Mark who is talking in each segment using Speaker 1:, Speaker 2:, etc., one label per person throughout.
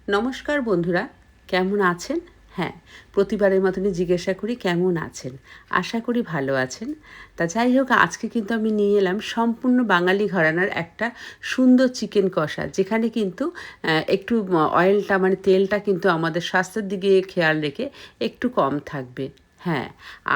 Speaker 1: নমস্কার বন্ধুরা, কেমন আছেন? হ্যাঁ, প্রতিবারের মতনই জিজ্ঞাসা করি কেমন আছেন? আশা করি ভালো আছেন। তা যাই হোক, আজকে কিন্তু আমি নিয়ে এলাম সম্পূর্ণ বাঙালি ঘরানার একটা সুন্দর চিকেন কষা, যেখানে কিন্তু একটু অয়েলটা মানে তেলটা কিন্তু আমাদের স্বাস্থ্যের দিকে খেয়াল রেখে একটু কম থাকবে। হ্যাঁ,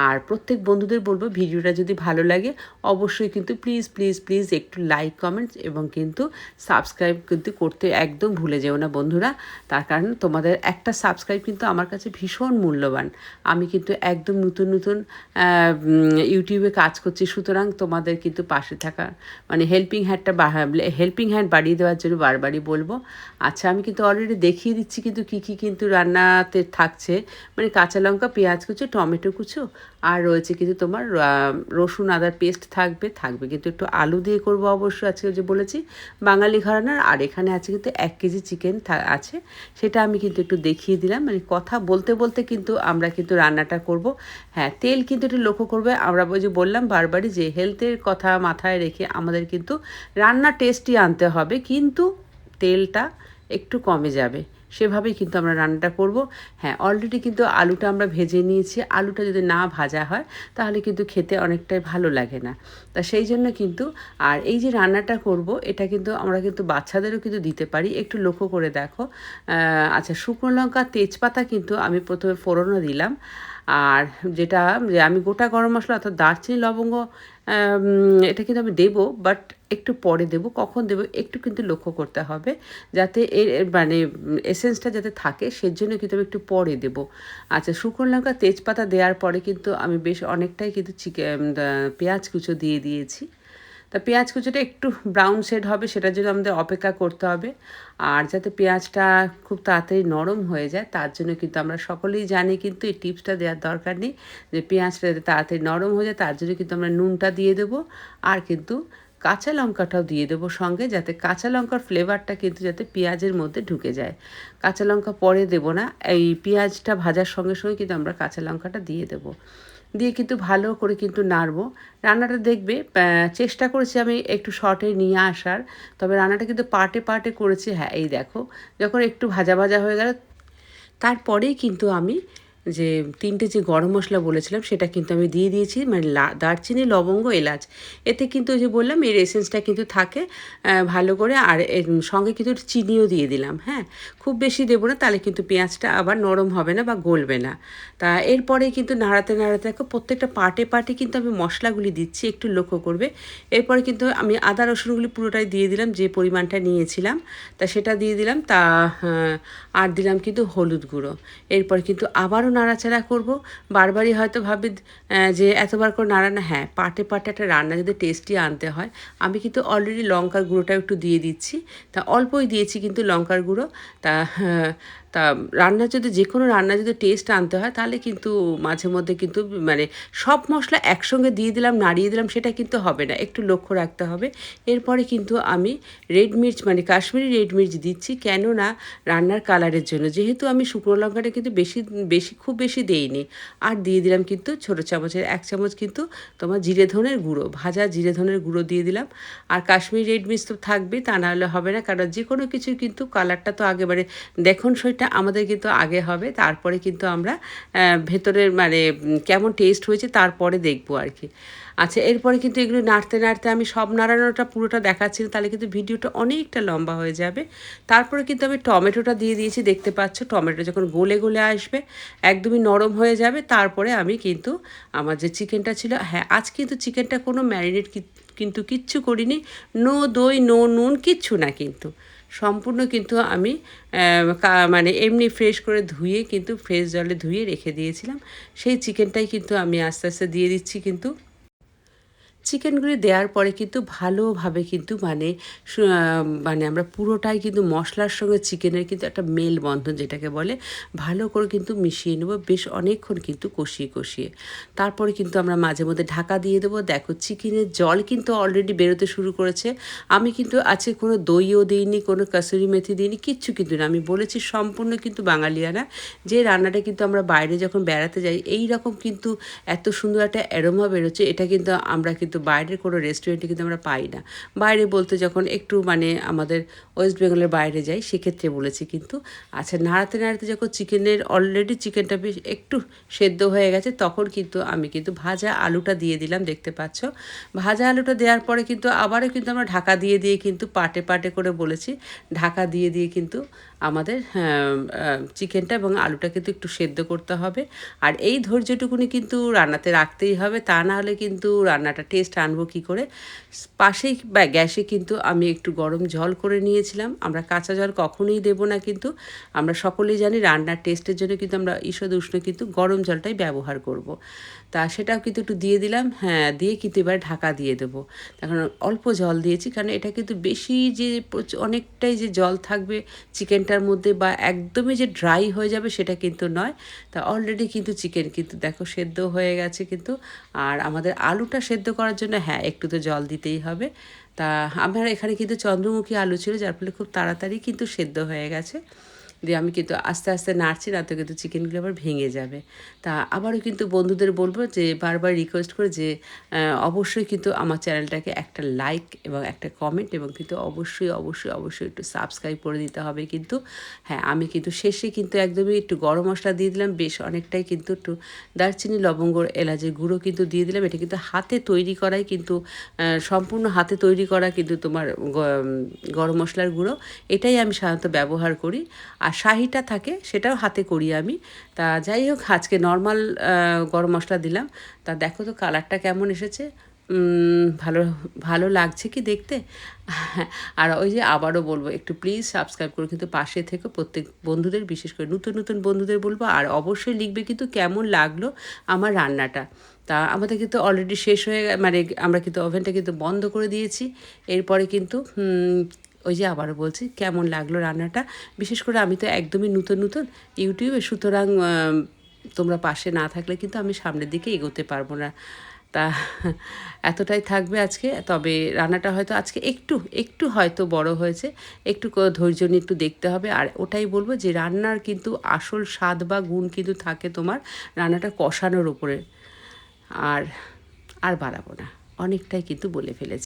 Speaker 1: আর প্রত্যেক বন্ধুদের বলবো ভিডিওটা যদি ভালো লাগে অবশ্যই কিন্তু প্লিজ প্লিজ প্লিজ একটু লাইক কমেন্টস এবং কিন্তু সাবস্ক্রাইব কিন্তু করতে একদম ভুলে যেও না বন্ধুরা। তার কারণ তোমাদের একটা সাবস্ক্রাইব কিন্তু আমার কাছে ভীষণ মূল্যবান। আমি কিন্তু একদম নতুন নতুন ইউটিউবে কাজ করছি, সুতরাং তোমাদের কিন্তু পাশে থাকা মানে হেল্পিং হ্যান্ড বাড়িয়ে দেওয়ার জন্য বারবারই বলবো। আচ্ছা, আমি কিন্তু অলরেডি দেখিয়ে দিচ্ছি কিন্তু কী কী কিন্তু রান্নাতে থাকছে, মানে কাঁচা লঙ্কা, পেঁয়াজ কুচো, টমেটো কুচো, আর রয়েছে কিন্তু তোমার রসুন আদার পেস্ট থাকবে কিন্তু একটু আলু দিয়ে করবো অবশ্যই আজকে, যে বলেছি বাঙালি ঘরানার। আর এখানে আছে কিন্তু 1 কেজি চিকেন আছে, সেটা আমি কিন্তু একটু দেখিয়ে দিলাম। মানে কথা বলতে বলতে কিন্তু আমরা কিন্তু রান্নাটা করব। হ্যাঁ, তেল কিন্তু একটু লক্ষ্য করবে। আমরা ওই যে বললাম বারবারই যে হেলথের কথা মাথায় রেখে আমাদের কিন্তু রান্না টেস্টি আনতে হবে, কিন্তু তেলটা একটু কমে যাবে, সেভাবেই কিন্তু আমরা রান্নাটা করব। হ্যাঁ, অলরেডি কিন্তু আলুটা আমরা ভেজে নিয়েছি। আলুটা যদি না ভাজা হয় তাহলে কিন্তু খেতে অনেকটাই ভালো লাগে না। তা সেই জন্য কিন্তু, আর এই যে রান্নাটা করব এটা কিন্তু আমরা কিন্তু বাচ্চাদেরও কিন্তু দিতে পারি। একটু লক্ষ্য করে দেখো। আচ্ছা, শুকনো লঙ্কা, তেজপাতা কিন্তু আমি প্রথমে ফোড়নও দিলাম। আর যেটা যে আমি গোটা গরম মশলা অর্থাৎ দারচিনি, লবঙ্গ, এটা কিন্তু আমি দেবো, বাট একটু পরে দেবো। কখন দেবো একটু কিন্তু লক্ষ্য করতে হবে, যাতে এর মানে এসেন্সটা যাতে থাকে, সেজন্য কিন্তু আমি একটু পরে দেবো। আচ্ছা, শুকনো লঙ্কা, তেজপাতা দেওয়ার পরে কিন্তু আমি বেশ অনেকটাই কিন্তু পেঁয়াজ কুচো দিয়ে দিয়েছি। তা পেঁয়াজ কুচোটা একটু ব্রাউন শেড হবে, সেটার জন্য আমাদের অপেক্ষা করতে হবে। আর যাতে পেঁয়াজটা খুব তাড়াতাড়ি নরম হয়ে যায়, তার জন্য কিন্তু আমরা সকলেই জানি কিন্তু এই টিপসটা দেওয়ার দরকার নেই, যে পেঁয়াজটা যাতে তাড়াতাড়ি নরম হয়ে যায় তার জন্য কিন্তু আমরা নুনটা দিয়ে দেবো। আর কিন্তু কাঁচা লঙ্কাটাও দিয়ে দেবো সঙ্গে, যাতে কাঁচা লঙ্কার ফ্লেভারটা কিন্তু যাতে পেঁয়াজের মধ্যে ঢুকে যায়। কাঁচা লঙ্কা পরে দেবো না, এই পেঁয়াজটা ভাজার সঙ্গে সঙ্গে কিন্তু আমরা কাঁচা লঙ্কাটা দিয়ে দেবো। দিয়ে কিন্তু ভালো করে কিন্তু নাড়বো। রান্নাটা দেখবে, চেষ্টা করেছি আমি একটু শর্টে নিয়ে আসার, তবে রান্নাটা কিন্তু পার্টে পার্টে করেছি। হ্যাঁ, এই দেখো, যখন একটু ভাজা ভাজা হয়ে গেল তারপরেই কিন্তু আমি যে 3টে যে গরম মশলা বলেছিলাম সেটা কিন্তু আমি দিয়ে দিয়েছি, মানে দারচিনি, লবঙ্গ, এলাচ। এতে কিন্তু ওই যে বললাম এর এসেন্সটা কিন্তু থাকে ভালো করে। আর এর সঙ্গে কিন্তু চিনিও দিয়ে দিলাম। হ্যাঁ, খুব বেশি দেবো না, তাহলে কিন্তু পেঁয়াজটা আবার নরম হবে না বা গলবে না। তা এরপরে কিন্তু নাড়াতে নাড়াতে দেখো প্রত্যেকটা পার্টে পার্টে কিন্তু আমি মশলাগুলি দিচ্ছি, একটু লক্ষ্য করবে। এরপরে কিন্তু আমি আদা রসুনগুলি পুরোটাই দিয়ে দিলাম, যে পরিমাণটা নিয়েছিলাম তা সেটা দিয়ে দিলাম। তা আর দিলাম কিন্তু হলুদ গুঁড়ো। এরপর কিন্তু আবারও নাড়াচাড়া করব। বারবারই হয়তো ভাবি যে এতবার করে নাড়ানো, হ্যাঁ, পার্টে পার্টে একটা রান্না যদি টেস্টি আনতে হয়, আমি কিন্তু অলরেডি লঙ্কার গুঁড়োটা একটু দিয়ে দিচ্ছি। তা অল্পই দিয়েছি কিন্তু লঙ্কার গুঁড়ো। তা তা রান্না যদি যে কোনো রান্না যদি টেস্ট আনতে হয় তাহলে কিন্তু মাঝে মধ্যে কিন্তু মানে সব মশলা একসঙ্গে দিয়ে দিলাম, নাড়িয়ে দিলাম, সেটা কিন্তু হবে না, একটু লক্ষ্য রাখতে হবে। এরপরে কিন্তু আমি রেড মির্চ মানে কাশ্মীরি রেড মির্চ দিচ্ছি, কেননা রান্নার কালারের জন্য। যেহেতু আমি শুকনো লঙ্কাটা কিন্তু বেশি বেশি খুব বেশি দেইনি। আর দিয়ে দিলাম কিন্তু ছোটো চামচের 1 চামচ কিন্তু তোমার জিরে ধনের গুঁড়ো, ভাজা জিরে ধনের গুঁড়ো দিয়ে দিলাম। আর কাশ্মীরি রেড মির্চ তো থাকবে, তা না হলে হবে না, কারণ যে কোনো কিছুর কিন্তু কালারটা তো আগেবারে দেখুন সইটা আমাদের কিন্তু আগে হবে, তারপরে কিন্তু আমরা ভেতরের মানে কেমন টেস্ট হয়েছে তারপরে দেখবো আর কি। আচ্ছা, এরপরে কিন্তু এগুলো নাড়তে নাড়তে আমি সব নাড়ানোটা পুরোটা দেখাচ্ছি না, তাহলে কিন্তু ভিডিওটা অনেকটা লম্বা হয়ে যাবে। তারপরে কিন্তু আমি টমেটোটা দিয়ে দিয়েছি, দেখতে পাচ্ছ টমেটো যখন গলে গলে আসবে, একদমই নরম হয়ে যাবে, তারপরে আমি কিন্তু আমার যে চিকেনটা ছিল, হ্যাঁ, আজ কিন্তু চিকেনটা কোনো ম্যারিনেট কিন্তু কিচ্ছু করিনি, নো দই, নো নুন, কিচ্ছু না কিন্তু, সম্পূর্ণ কিন্তু আমি মানে এমনি ফ্রেশ করে ধুয়ে কিন্তু ফ্রেশ জলে ধুয়ে রেখে দিয়েছিলাম। সেই চিকেনটাই কিন্তু আমি আস্তে আস্তে দিয়ে দিচ্ছি কিন্তু। চিকেনগুলি দেওয়ার পরে কিন্তু ভালোভাবে কিন্তু মানে আমরা পুরোটাই কিন্তু মশলার সঙ্গে চিকেনের কিন্তু একটা মেলবন্ধন যেটাকে বলে, ভালো করে কিন্তু মিশিয়ে নেব বেশ অনেকক্ষণ কিন্তু কষিয়ে কষিয়ে। তারপরে কিন্তু আমরা মাঝে মধ্যে ঢাকা দিয়ে দেবো। দেখো চিকেনের জল কিন্তু অলরেডি বেরোতে শুরু করেছে। আমি কিন্তু আজকে কোনো দইও দিইনি, কোনো কাসুরি মেথি দিইনি, কিচ্ছু কিন্তু না। আমি বলেছি সম্পূর্ণ কিন্তু বাঙালিয়ানা, যে রান্নাটা কিন্তু আমরা বাইরে যখন বেড়াতে যাই এই রকম কিন্তু এত সুন্দর একটা অ্যারোমা বেরোচ্ছে, এটা কিন্তু আমরা কিন্তু কিন্তু বাইরের কোনো রেস্টুরেন্টে কিন্তু আমরা পাই না। বাইরে বলতে যখন একটু মানে আমাদের ওয়েস্ট বেঙ্গলের বাইরে যাই সেক্ষেত্রে বলেছি কিন্তু। আচ্ছা, নাড়াতে নাড়াতে যখন চিকেনের অলরেডি চিকেনটা বেশ একটু সেদ্ধ হয়ে গেছে তখন কিন্তু আমি কিন্তু ভাজা আলুটা দিয়ে দিলাম, দেখতে পাচ্ছ। ভাজা আলুটা দেওয়ার পরে কিন্তু আবারও কিন্তু আমরা ঢাকা দিয়ে দিয়ে কিন্তু পাটে পাটে করে বলেছি, ঢাকা দিয়ে দিয়ে কিন্তু আমাদের চিকেনটা এবং আলুটা কিন্তু একটু সেদ্ধ করতে হবে। আর এই ধৈর্যটুকুনি কিন্তু রান্নাতে রাখতেই হবে, তা না হলে কিন্তু রান্নাটা টেস্ট আনবো কী করে। পাশেই বা গ্যাসে কিন্তু আমি একটু গরম জল করে নিয়েছিলাম। আমরা কাঁচা জল কখনোই দেবো না, কিন্তু আমরা সকলেই জানি রান্নার টেস্টের জন্য কিন্তু আমরা ঈষদ উষ্ণ কিন্তু গরম জলটাই ব্যবহার করব। তা সেটাও কিন্তু একটু দিয়ে দিলাম, হ্যাঁ, দিয়ে কিন্তু এবার ঢাকা দিয়ে দেবো। এখন অল্প জল দিয়েছি, কারণ এটা কিন্তু বেশি যে অনেকটাই যে জল থাকবে চিকেনটার মধ্যে বা একদমই যে ড্রাই হয়ে যাবে সেটা কিন্তু নয়। তা অলরেডি কিন্তু চিকেন কিন্তু দেখো সেদ্ধ হয়ে গেছে কিন্তু। আর আমাদের আলুটা সেদ্ধ করার জন্য হ্যাঁ একটু তো জল দিতেই হবে। তা আমার এখানে কিন্তু চন্দ্রমুখী আলু ছিল, যার ফলে খুব তাড়াতাড়ি কিন্তু সেদ্ধ হয়ে গেছে। দিয়ে আমি কিন্তু আস্তে আস্তে নাড়ছি, না তো কিন্তু চিকেনগুলো আবার ভেঙে যাবে। তা আবারও কিন্তু বন্ধুদের বলবো যে বারবার রিকোয়েস্ট করে যে অবশ্যই কিন্তু আমার চ্যানেলটাকে একটা লাইক এবং একটা কমেন্ট এবং কিন্তু অবশ্যই অবশ্যই অবশ্যই একটু সাবস্ক্রাইব করে দিতে হবে কিন্তু। হ্যাঁ, আমি কিন্তু শেষে কিন্তু একদমই একটু গরম মশলা দিয়ে দিলাম, বেশ অনেকটাই কিন্তু একটু দারচিনি, লবঙ্গ, এলাচের গুঁড়ো কিন্তু দিয়ে দিলাম। এটা কিন্তু হাতে তৈরি করাই কিন্তু সম্পূর্ণ হাতে তৈরি করা কিন্তু তোমার গরম মশলার গুঁড়ো, এটাই আমি সাধারণত ব্যবহার করি। আর শাহিটা থাকে সেটাও হাতে করি আমি। তা যাই হোক, আজকে নর্মাল গরম মশলা দিলাম। তা দেখো তো কালারটা কেমন এসেছে, ভালো ভালো লাগছে কি দেখতে? আর ওই যে আবারও বলবো একটু প্লিজ সাবস্ক্রাইব করে কিন্তু পাশে থেকে প্রত্যেক বন্ধুদের, বিশেষ করে নতুন নতুন বন্ধুদের বলবো। আর অবশ্যই লিখবে কিন্তু কেমন লাগলো আমার রান্নাটা। তা আমাদের কিন্তু অলরেডি শেষ হয়ে মানে আমরা কিন্তু ওভেনটা কিন্তু বন্ধ করে দিয়েছি। এরপরে কিন্তু ওই যে আবারও বলছি কেমন লাগলো রান্নাটা। বিশেষ করে আমি তো একদমই নতুন নতুন ইউটিউবে, সুতরাং তোমরা পাশে না থাকলে কিন্তু আমি সামনের দিকে এগোতে পারবো না। তা এতটাই থাকবে আজকে। তবে রান্নাটা হয়তো আজকে একটু একটু হয়তো বড় হয়েছে, একটু ধৈর্য নিয়ে একটু দেখতে হবে। আর ওটাই বলবো যে রান্নার কিন্তু আসল স্বাদ বা গুণ কিন্তু থাকে তোমার রান্নাটা কষানোর উপরে। আর আর বাড়াবো না, অনেকটাই কিন্তু বলে ফেলেছি।